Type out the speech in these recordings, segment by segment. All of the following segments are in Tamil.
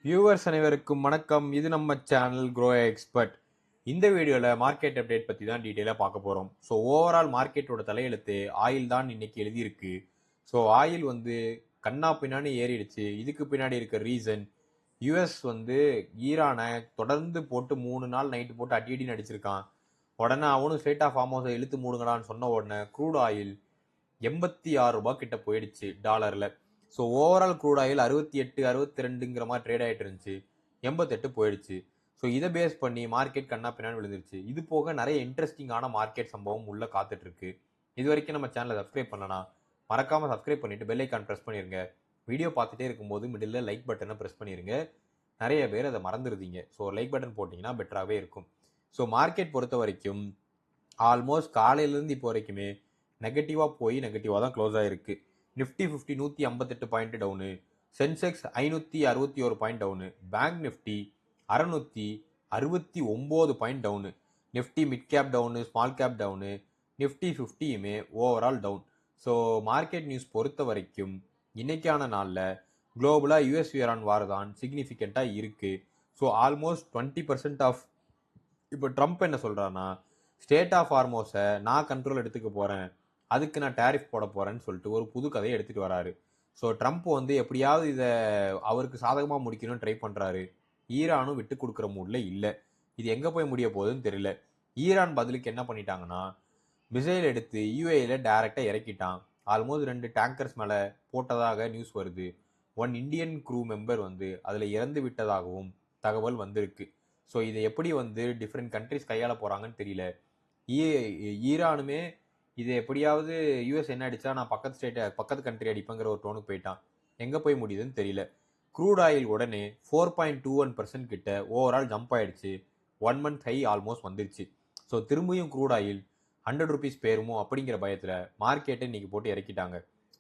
வியூவர்ஸ் அனைவருக்கும் வணக்கம். இது நம்ம சேனல் க்ரோ எக்ஸ்பர்ட். இந்த வீடியோவில் மார்க்கெட் அப்டேட் பற்றி தான் டீட்டெயிலாக பார்க்க போகிறோம். ஸோ ஓவரால் மார்க்கெட்டோட தலையெழுத்து ஆயில் தான் இன்னைக்கு எழுதியிருக்கு. ஸோ ஆயில் கண்ணா பின்னாடி ஏறிடுச்சு. இதுக்கு பின்னாடி இருக்க ரீசன் யூஎஸ் ஈரானை தொடர்ந்து போட்டு 3 நாள் நைட்டு போட்டு அடின்னு அடிச்சிருக்கான். உடனே அவனும் ஸ்டேட் ஆஃப் ஹார்மோஸை இழுத்து மூடுங்கடான்னு சொன்ன உடனே க்ரூட் ஆயில் 86 ரூபாய் கிட்ட போயிடுச்சு டாலரில். ஸோ ஓவரால் க்ரூட் ஆயில் 68 62ங்கிற மாதிரி ட்ரேட் ஆகிட்டு இருந்துச்சு. 88 போயிடுச்சு. ஸோ இதை பேஸ் பண்ணி மார்க்கெட் கண்ணா பின்னாடி விழுந்துருச்சு. இது போக நிறைய இன்ட்ரெஸ்டிங்கான மார்க்கெட் சம்பவம் உள்ள காத்துட்டு இருக்கு. இது வரைக்கும் நம்ம சேனலை சப்ஸ்கிரைப் பண்ணலாம், மறக்காம சப்ஸ்கிரைப் பண்ணிட்டு பெல் ஐக்கான் ப்ரெஸ் பண்ணிருங்க. வீடியோ பார்த்துட்டே இருக்கும்போது மிடில் லைக் பட்டனை ப்ரெஸ் பண்ணிருங்க. நிறைய பேர் அதை மறந்துருந்தீங்க. ஸோ லைக் பட்டன் போட்டிங்கன்னா பெட்டராகவே இருக்கும். ஸோ மார்க்கெட் பொறுத்த வரைக்கும் ஆல்மோஸ்ட் காலையிலேருந்து இப்போ வரைக்குமே நெகட்டிவாக போய் நெகட்டிவாக தான் க்ளோஸ் ஆகிருக்கு. Nifty 50 158 point down, Sensex 561 point down, bank Nifty 669 point down, Nifty mid cap down, small cap down, Nifty 50யுமே overall down. So market news பொறுத்த வரைக்கும் இன்னைக்கான நாளில் குளோபலாக யூஎஸ் இரான் வார் தான் சிக்னிஃபிகண்ட்டாக இருக்குது. ஸோ ஆல்மோஸ்ட் 20% ஆஃப் இப்போ ட்ரம்ப் என்ன சொல்கிறான்னா, ஸ்டேட் ஆஃப் ஹார்மோஸை நான் கண்ட்ரோல் எடுத்துக்க போகிறேன், அதுக்கு நான் டேரிஃப் போட போகிறேன்னு சொல்லிட்டு ஒரு புது கதையை எடுத்துகிட்டு வராரு. ஸோ ட்ரம்ப் எப்படியாவது இதை அவருக்கு சாதகமாக முடிக்கணும்னு ட்ரை பண்ணுறாரு. ஈரானும் விட்டு கொடுக்குற மூடில் இல்லை. இது எங்கே போய் முடிய போகுதுன்னு தெரியல. ஈரான் பதிலுக்கு என்ன பண்ணிட்டாங்கன்னா, மிசைல் எடுத்து யூஏயில் டைரெக்டாக இறக்கிட்டான். ஆல்மோஸ்ட் 2 டேங்கர்ஸ் மேலே போட்டதாக நியூஸ் வருது. 1 இந்தியன் க்ரூ மெம்பர் அதில் இறந்து விட்டதாகவும் தகவல் வந்திருக்கு. ஸோ இதை எப்படி டிஃப்ரெண்ட் கண்ட்ரிஸ் கையாள போகிறாங்கன்னு தெரியல. ஈரானுமே இது எப்படியாவது யூஎஸ் என்ன அடிச்சா நான் பக்கத்து கண்ட்ரி அடிப்பேங்கிற ஒரு டோனுக்கு போயிட்டான். எங்கே போய் முடியுதுன்னு தெரியல. க்ரூட் ஆயில் உடனே 4.21% கிட்ட ஓவரால் ஜம்ப் ஆயிடுச்சு. 1 மந்த் ஹை ஆல்மோஸ்ட் வந்துருச்சு. ஸோ திரும்பியும் க்ரூட் ஆயில் 100 ரூபீஸ் பேருமோ அப்படிங்கிற பயத்தில் மார்க்கெட்டை இன்னைக்கு போட்டு இறக்கிட்டாங்க.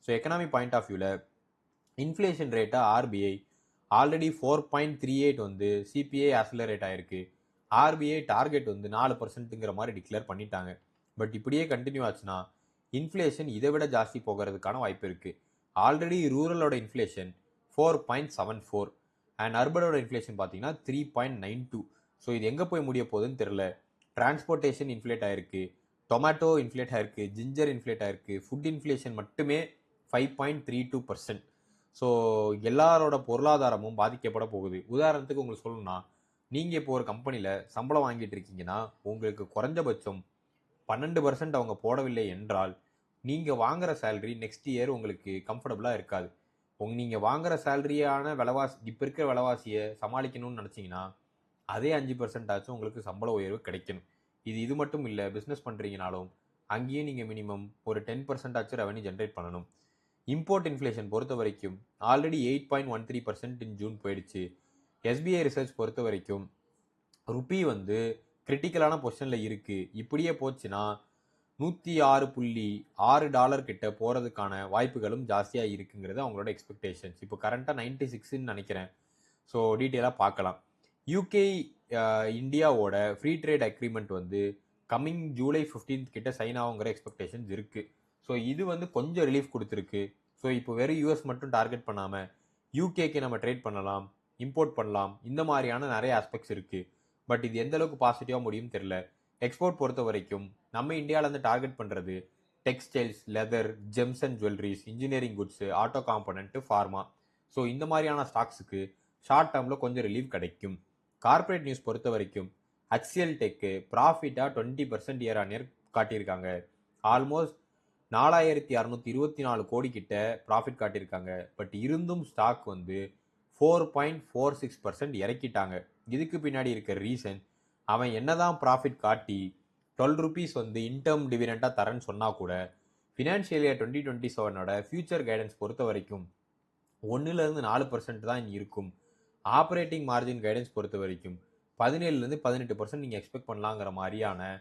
ஸோ எக்கனாமிக் பாயிண்ட் ஆஃப் வியூவில் இன்ஃப்ளேஷன் ரேட்டை ஆர்பிஐ ஆல்ரெடி 4.38 சிபிஐ ஆக்சிலரேட் ஆயிருக்கு. ஆர்பிஐ டார்கெட் 4%ங்கிற மாதிரி டிக்ளேர் பண்ணிட்டாங்க. பட் இப்படியே கண்டினியூ ஆச்சுன்னா இன்ஃப்ளேஷன் இதை விட ஜாஸ்தி போகிறதுக்கான வாய்ப்பு இருக்குது. ஆல்ரெடி ரூரலோட இன்ஃப்ளேஷன் 4.74 அண்ட் அர்பனோட இன்ஃப்ளேஷன் பார்த்தீங்கன்னா 3.92. ஸோ இது எங்கே போய் முடிய போகுதுன்னு தெரில. டிரான்ஸ்போர்ட்டேஷன் இன்ஃப்ளேட் ஆயிருக்கு, டொமேட்டோ இன்ஃப்ளேட் ஆயிருக்கு, ஜிஞ்சர் இன்ஃப்ளேட் ஆயிருக்கு, ஃபுட் இன்ஃப்ளேஷன் மட்டுமே 5.32%. ஸோ எல்லாரோட பொருளாதாரமும் பாதிக்கப்பட போகுது. உதாரணத்துக்கு உங்களுக்கு சொல்லணும்னா, நீங்கள் இப்போ ஒரு கம்பெனியில் சம்பளம் வாங்கிட்டு இருக்கீங்கன்னா உங்களுக்கு குறைஞ்சபட்சம் 12% அவங்க போடவில்லை என்றால் நீங்கள் வாங்குற சேலரி நெக்ஸ்ட் இயர் உங்களுக்கு கம்ஃபர்டபுளாக இருக்காது. நீங்கள் வாங்குற சேலரியான விலைவாசி இப்போ இருக்கிற விலைவாசியை சமாளிக்கணும்னு நினச்சிங்கன்னா அதே 5% ஆச்சும் உங்களுக்கு சம்பள உயர்வு கிடைக்கணும். இது மட்டும் இல்லை, பிஸ்னஸ் பண்ணுறீங்கனாலும் அங்கேயும் நீங்கள் மினிமம் ஒரு 10% ஆச்சும் ரெவன்யூ ஜென்ரேட் பண்ணணும். இம்போர்ட் இன்ஃப்ளேஷன் பொறுத்த வரைக்கும் ஆல்ரெடி 8.13% இன் ஜூன் போயிடுச்சு. எஸ்பிஐ ரிசர்ச் பொறுத்த வரைக்கும் ருப்பி கிரிட்டிக்கலான பொசிஷனில் இருக்குது. இப்படியே போச்சுன்னா $106.6 கிட்ட போகிறதுக்கான வாய்ப்புகளும் ஜாஸ்தியாக இருக்குங்கிறது அவங்களோட எக்ஸ்பெக்டேஷன்ஸ். இப்போ கரண்ட்டாக 96ன்னு நினைக்கிறேன். ஸோ டீட்டெயிலாக பார்க்கலாம். யூகே இந்தியாவோட free trade agreement coming July 15 கிட்ட சைன் ஆகுங்கிற எக்ஸ்பெக்டேஷன்ஸ் இருக்குது. ஸோ இது கொஞ்சம் ரிலீஃப் கொடுத்துருக்கு. ஸோ இப்போ வெறும் யூஎஸ் மட்டும் டார்கெட் பண்ணாமல் யூகேக்கு நம்ம ட்ரேட் பண்ணலாம், இம்போர்ட் பண்ணலாம், இந்த மாதிரியான நிறைய ஆஸ்பெக்ட்ஸ் இருக்குது. பட் இது எந்த அளவுக்கு பாசிட்டிவாக முடியும் தெரியல. எக்ஸ்போர்ட் பொறுத்த வரைக்கும் நம்ம இந்தியாவிலேருந்து டார்கெட் பண்ணுறது textiles, leather, gems and jewelleries, engineering goods, auto component, pharma. So இந்த மாதிரியான ஸ்டாக்ஸுக்கு ஷார்ட் டேர்மில் கொஞ்சம் ரிலீஃப் கிடைக்கும். கார்பரேட் நியூஸ் பொறுத்த வரைக்கும் ஹெச்சிஎல் டெக்கு ப்ராஃபிட்டாக 20% இயர் ஆன் இயர் காட்டியிருக்காங்க. ஆல்மோஸ்ட் 4624 கோடி கிட்ட ப்ராஃபிட் காட்டியிருக்காங்க. பட் இருந்தும் ஸ்டாக் 4.46% இறக்கிட்டாங்க. இதுக்கு பின்னாடி இருக்க ரீசன், அவன் என்னதான் ப்ராஃபிட் காட்டி 12 ரூபீஸ் இன்டர்ம் டிவிடெண்டாக தரேன்னு சொன்னால் கூட ஃபினான்ஷியல் இயர் 2027 ஃபியூச்சர் கைடன்ஸ் பொறுத்த வரைக்கும் 1-4% தான் இருக்கும். ஆப்ரேட்டிங் மார்ஜின் கைடன்ஸ் பொறுத்த வரைக்கும் 17-18% நீங்கள் எக்ஸ்பெக்ட் பண்ணலாங்கிற மாதிரியான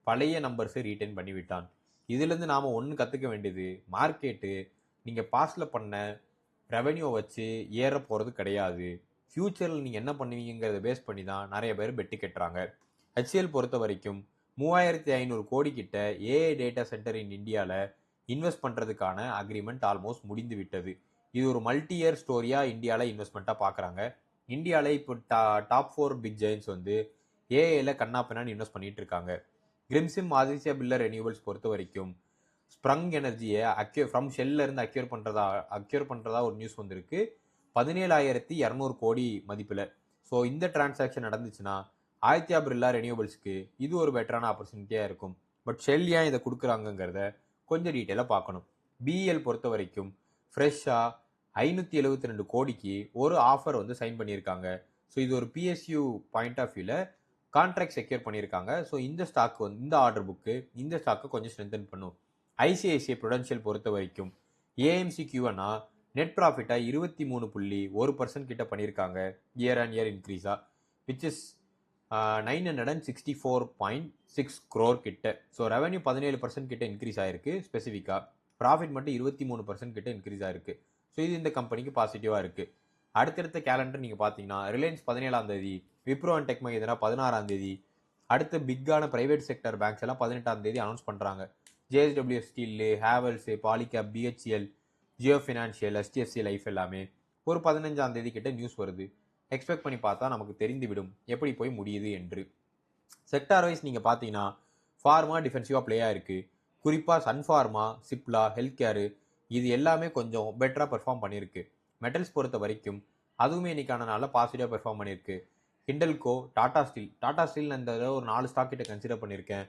பழைய நம்பர்ஸை ரீட்டைன் பண்ணிவிட்டான். இதுலேருந்து நாம் ஒன்று கற்றுக்க வேண்டியது, மார்க்கெட்டு நீங்கள் பாஸ்டில் பண்ண ரெவென்யூ வச்சு ஏற போகிறது கிடையாது. ஃப்யூச்சரில் நீங்கள் என்ன பண்ணுவீங்கிறத பேஸ் பண்ணி தான் நிறைய பேர் பெட்டு கட்டுறாங்க. ஹெச்சிஎல் பொறுத்த வரைக்கும் 3500 கோடி கிட்ட ஏஐ டேட்டா சென்டர் இன் இந்தியாவில் இன்வெஸ்ட் பண்ணுறதுக்கான அக்ரிமெண்ட் ஆல்மோஸ்ட் முடிந்து விட்டது. இது ஒரு மல்டி இயர் ஸ்டோரியாக இந்தியாவில் இன்வெஸ்ட்மெண்ட்டாக பார்க்குறாங்க. இந்தியாவில் இப்போ டாப் 4 பிக் ஜெயின்ஸ் வந்து ஏஐல கண்ணாப்பின்னான்னு இன்வெஸ்ட் பண்ணிட்டு இருக்காங்க. கிரிம்சிம் ஆதித்யா பிர்லா ரெனியூவல்ஸ் பொறுத்த வரைக்கும் ஸ்ப்ரங் எனர்ஜியை ஃப்ரம் ஷெல்ல இருந்து அக்யூர் பண்றதா ஒரு நியூஸ் வந்திருக்கு 17,200 கோடி மதிப்பில். ஸோ இந்த டிரான்சாக்ஷன் நடந்துச்சுன்னா ஆதித்யா பிர்லா ரெனியூவல்ஸ்க்கு இது ஒரு பெட்டரான ஆப்பர்ச்சுனிட்டியாக இருக்கும். பட் ஷெல் ஏன் இதை கொடுக்குறாங்கங்கிறத கொஞ்சம் டீட்டெயிலாக பார்க்கணும். பிஎல் பொறுத்த வரைக்கும் ஃப்ரெஷ்ஷாக 572 கோடிக்கு ஒரு ஆஃபர் வந்து சைன் பண்ணியிருக்காங்க. ஸோ இது ஒரு பிஎஸ்யூ பாயிண்ட் ஆஃப் வியூவில் கான்ட்ராக்ட் செக்யூர் பண்ணியிருக்காங்க. ஸோ இந்த ஸ்டாக் வந்து இந்த ஆர்டர் புக்கு இந்த ஸ்டாக்கை கொஞ்சம் ஸ்ட்ரென்தன் பண்ணும். ஐசிஐசிஐ ப்ருடென்ஷியல் பொறுத்த வரைக்கும் ஏஎம்சி கியூனா நெட் ப்ராஃபிட்டாக 23.1% கிட்ட பண்ணியிருக்காங்க இயர் ஆன் இயர் இன்க்ரீஸாக, விச் இஸ் 964.6 crore கிட்ட. ஸோ ரெவன்யூ 17% கிட்ட இன்க்ரீஸ் ஆயிருக்கு ஸ்பெசிஃபிக்காக, ப்ராஃபிட் மட்டும் 23% கிட்ட இன்க்ரீஸ் ஆயிருக்கு. ஸோ இது இந்த கம்பெனிக்கு பாசிட்டிவாக இருக்குது. அடுத்தடுத்த கேலண்டர் நீங்கள் பார்த்தீங்கன்னா ரிலையன்ஸ் 17ஆம் தேதி, விப்ரோ அண்ட் டெக் மஹிந்திரா 16ஆம் தேதி, அடுத்த பிக்கான பிரைவேட் செக்டர் பேங்க்ஸ் எல்லாம் 18ஆம் தேதி அனௌன்ஸ் பண்ணுறாங்க. JSW steel, Havells, Polycab, BHEL, Jio financial, SDFC life எல்லாமே ஒரு 15ஆம் தேதி கிட்ட நியூஸ் வருது. எக்ஸ்பெக்ட் பண்ணி பார்த்தா நமக்கு தெரிந்துவிடும் எப்படி போய் முடியுது என்று. செக்டார் வைஸ் நீங்கள் பார்த்தீங்கன்னா ஃபார்மா டிஃபென்சிவாக பிளேயாக இருக்குது. குறிப்பாக சன்ஃபார்மா, சிப்லா, ஹெல்த் கேரு இது எல்லாமே கொஞ்சம் பெட்டராக பெர்ஃபார்ம் பண்ணியிருக்கு. மெட்டல்ஸ் பொறுத்த வரைக்கும் அதுவுமே இன்னைக்கான நாளில் பாசிட்டிவாக பெர்ஃபார்ம் பண்ணியிருக்கு. ஹிண்டல்கோ, டாடா ஸ்டீல் அந்த ஒரு 4 ஸ்டாக் கிட்ட கன்சிடர் பண்ணியிருக்கேன்.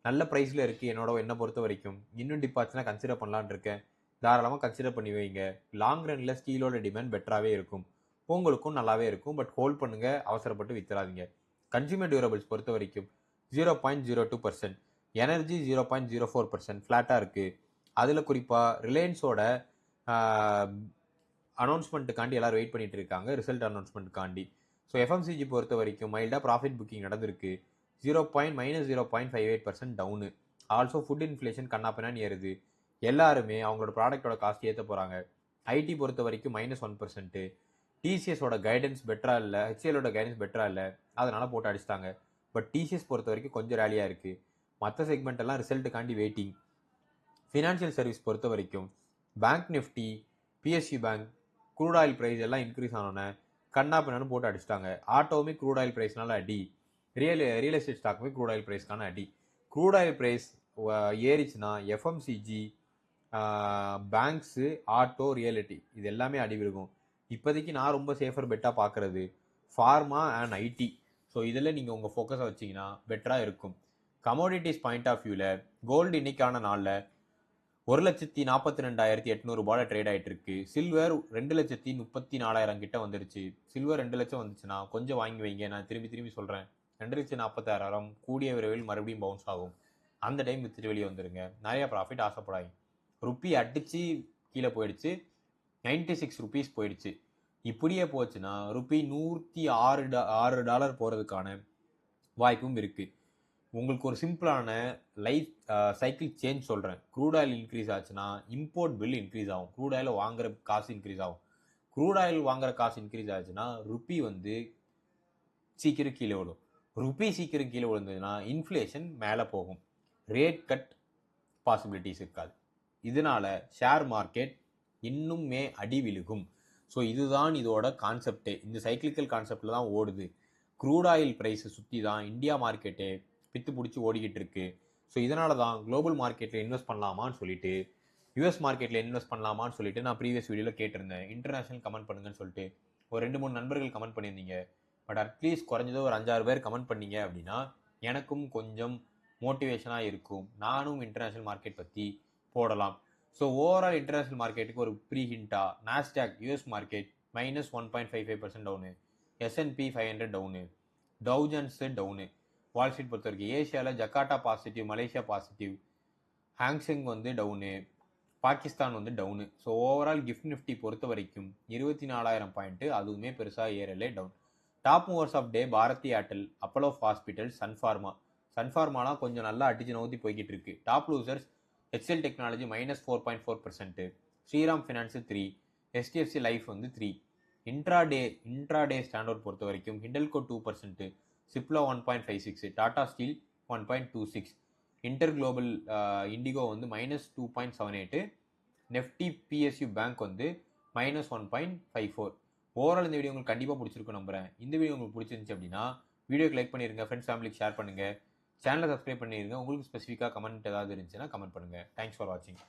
நல்ல ப்ரைஸில் இருக்குது என்னை பொறுத்த வரைக்கும். இன்னும் டிப்பாச்சுன்னா கன்சிடர் பண்ணலான்னு இருக்கேன். தாராளமாக கன்சிடர் பண்ணி வைங்க. லாங் ரனில் ஸ்டீலோட டிமாண்ட் பெட்டராகவே இருக்கும், உங்களுக்கும் நல்லாவே இருக்கும். பட் ஹோல்ட் பண்ணுங்கள், அவசரப்பட்டு வித்துறாதீங்க. கன்சியூமர் டியூரபிள்ஸ் பொறுத்த வரைக்கும் 0.02%, எனர்ஜி 0.04% ஃப்ளாட்டாக இருக்குது. அதில் குறிப்பாக ரிலையன்ஸோட அனௌன்ஸ்மெண்ட்டுக்காண்டி எல்லாரும் வெயிட் பண்ணிட்டு இருக்காங்க, ரிசல்ட் அனௌன்ஸ்மெண்ட்டுக்காண்டி. ஸோ எஃப்எம்சிஜி பொறுத்த வரைக்கும் மைல்டாக ப்ராஃபிட் புக்கிங் நடந்திருக்கு. -0.58% டவுனு. ஆல்சோ ஃபுட் இன்ஃப்ளேஷன் கண்ணாப்பினான்னு ஏறுது. எல்லாருமே அவங்களோட ப்ராடக்டோட காஸ்ட் ஏற்ற போகிறாங்க. ஐடி பொறுத்த வரைக்கும் -1%. டிசிஎஸோட கைடன்ஸ் பெட்டராக இல்லை, ஹெச்ஏலோட கைடன்ஸ் பெட்டராக இல்லை, அதனால் போட்டு அடிச்சிட்டாங்க. பட் டிசிஎஸ் பொறுத்த வரைக்கும் கொஞ்சம் ரேலியாக இருக்குது. மற்ற செக்மெண்ட் எல்லாம் ரிசல்ட்டுக்காண்டி வெயிட்டிங். ஃபினான்ஷியல் சர்வீஸ் பொறுத்த வரைக்கும் bank Nifty, PSU bank, crude oil price எல்லாம் இன்க்ரீஸ் ஆனோன்னே கண்ணா பின்னான்னு போட்டு அடிச்சிட்டாங்க. ஆட்டோவுமே க்ரூட் ஆயில் ப்ரைஸ்னால அடி, ரியல் எஸ்டேட் ஸ்டாக்குமே க்ரூட் ஆயில் ப்ரைஸ்க்கான அடி. க்ரூட் ஆயில் ப்ரைஸ் ஏறிச்சுன்னா எஃப்எம்சிஜி, பேங்க்ஸு, ஆட்டோ, ரியாலிட்டி இது எல்லாமே அடி விழுகும். இப்போதைக்கு நான் ரொம்ப சேஃபர் பெட்டாக பார்க்குறது ஃபார்மா அண்ட் ஐடி. ஸோ இதில் நீங்கள் உங்கள் ஃபோக்கஸை வச்சிங்கன்னா பெட்டராக இருக்கும். கமோடிட்டிஸ் பாயிண்ட் ஆஃப் வியூவில் கோல்டு இன்னைக்கான நாளில் 1,42,800 ட்ரேட் ஆகிட்டு இருக்கு. சில்வர் 2,34,000 கிட்ட வந்துருச்சு. சில்வர் 2 லட்சம் வந்துச்சுன்னா கொஞ்சம் வாங்கி வைங்க. நான் திரும்பி சொல்கிறேன், 2,46,000 கூடிய விரைவில் மறுபடியும் பவுன்ஸ் ஆகும். அந்த டைம் வித்துட்டு வெளியே வந்துருங்க. நிறைய ப்ராஃபிட் ஆசைப்படாங்க. ருப்பி அடித்து கீழே போயிடுச்சு, 96 ருபீஸ் போயிடுச்சு. இப்படியே போச்சுன்னா ருப்பி $106 போகிறதுக்கான வாய்ப்பும் இருக்குது. உங்களுக்கு ஒரு சிம்பிளான லைஃப் சைக்கிள் சேஞ்ச் சொல்கிறேன். க்ரூட் ஆயில் இன்க்ரீஸ் ஆச்சுன்னா இம்போர்ட் பில் இன்க்ரீஸ் ஆகும், க்ரூட் ஆயில் வாங்குற காசு இன்க்ரீஸ் ஆகும். க்ரூட் ஆயில் வாங்குற காசு இன்க்ரீஸ் ஆச்சுன்னா ருப்பி வந்து சீக்கிரம் கீழே விடும். ருப்பி சீக்கிரம் கீழே விழுந்ததுன்னா இன்ஃப்ளேஷன் மேலே போகும், ரேட் கட் பாசிபிலிட்டிஸ் இருக்காது. இதனால ஷேர் மார்க்கெட் இன்னுமே அடி விழுகும். ஸோ இதுதான் இதோட கான்செப்டே. இந்த சைக்கிளிக்கல் கான்செப்டில் தான் ஓடுது. க்ரூட் ஆயில் ப்ரைஸை சுற்றி தான் இந்தியா மார்க்கெட்டே பித்து பிடிச்சி ஓடிக்கிட்டு இருக்கு. ஸோ இதனால தான் குளோபல் மார்க்கெட்டில் இன்வெஸ்ட் பண்ணலாமான்னு சொல்லிட்டு, யூஎஸ் மார்க்கெட்டில் இன்வெஸ்ட் பண்ணலாமான்னு சொல்லிட்டு நான் ப்ரீவியஸ் வீடியோவில் கேட்டிருந்தேன். இன்டர்நேஷனல் கமெண்ட் பண்ணுங்கன்னு சொல்லிட்டு ஒரு 2-3 நண்பர்கள் கமெண்ட் பண்ணியிருந்தீங்க. பட் அட்லீஸ்ட் குறைஞ்சதோ ஒரு 5-6 பேர் கமெண்ட் பண்ணீங்க அப்படின்னா எனக்கும் கொஞ்சம் மோட்டிவேஷனாக இருக்கும். நானும் இன்டர்நேஷனல் மார்க்கெட் பற்றி போடலாம். ஸோ ஓவரால் இன்டர்நேஷனல் மார்க்கெட்டுக்கு ஒரு ப்ரீ ஹிண்டா, Nasdaq US market -1.55% down, S&P 500 down, Dow Jones down. Wall Street பொறுத்த வரைக்கும் ஏஷியாவில் Jakarta positive, Malaysia positive, Hang Seng வந்து டவுனு, பாகிஸ்தான் வந்து down. So overall Gift Nifty பொறுத்த வரைக்கும் 24,000 பாயிண்ட்டு, அதுவுமே பெருசாக ஏறலே, down. Top movers of day Bharti Airtel, Apollo hospital, சன்ஃபார்மாலாம் கொஞ்சம் நல்லா அடிச்சு நோக்கி போய்கிட்டு இருக்கு. Top losers HCL technology -4.4%, Shriram finance 3, HDFC life வந்து 3. இன்ட்ராடே ஸ்டாண்டர்ட் பொறுத்த வரைக்கும் Hindalco 2%, Cipla 1.56, Tata steel 1.26, inter global indigo வந்து -2.78, நெஃப்டி பிஎஸ்யூ பேங்க் வந்து -1.54. ஓவரால் இந்த வீடியோ உங்களுக்கு கண்டிப்பாக பிடிச்சிருக்கும் நம்புறேன். இந்த வீடியோ உங்களுக்கு பிடிச்சிருந்துச்சு அப்படின்னா வீடியோக்கு லைக் பண்ணிருங்க, ஃப்ரெண்ட்ஸ் ஃபேமிலிக்கு ஷேர் பண்ணுங்க, சேனலை சப்ஸ்கிரைப் பண்ணிருங்க. உங்களுக்கு ஸ்பெசிஃபிக்காக கமெண்ட் ஏதாவது இருந்துச்சுன்னா கமெண்ட் பண்ணுங்க. தேங்க்ஸ் ஃபார் வாட்சிங்.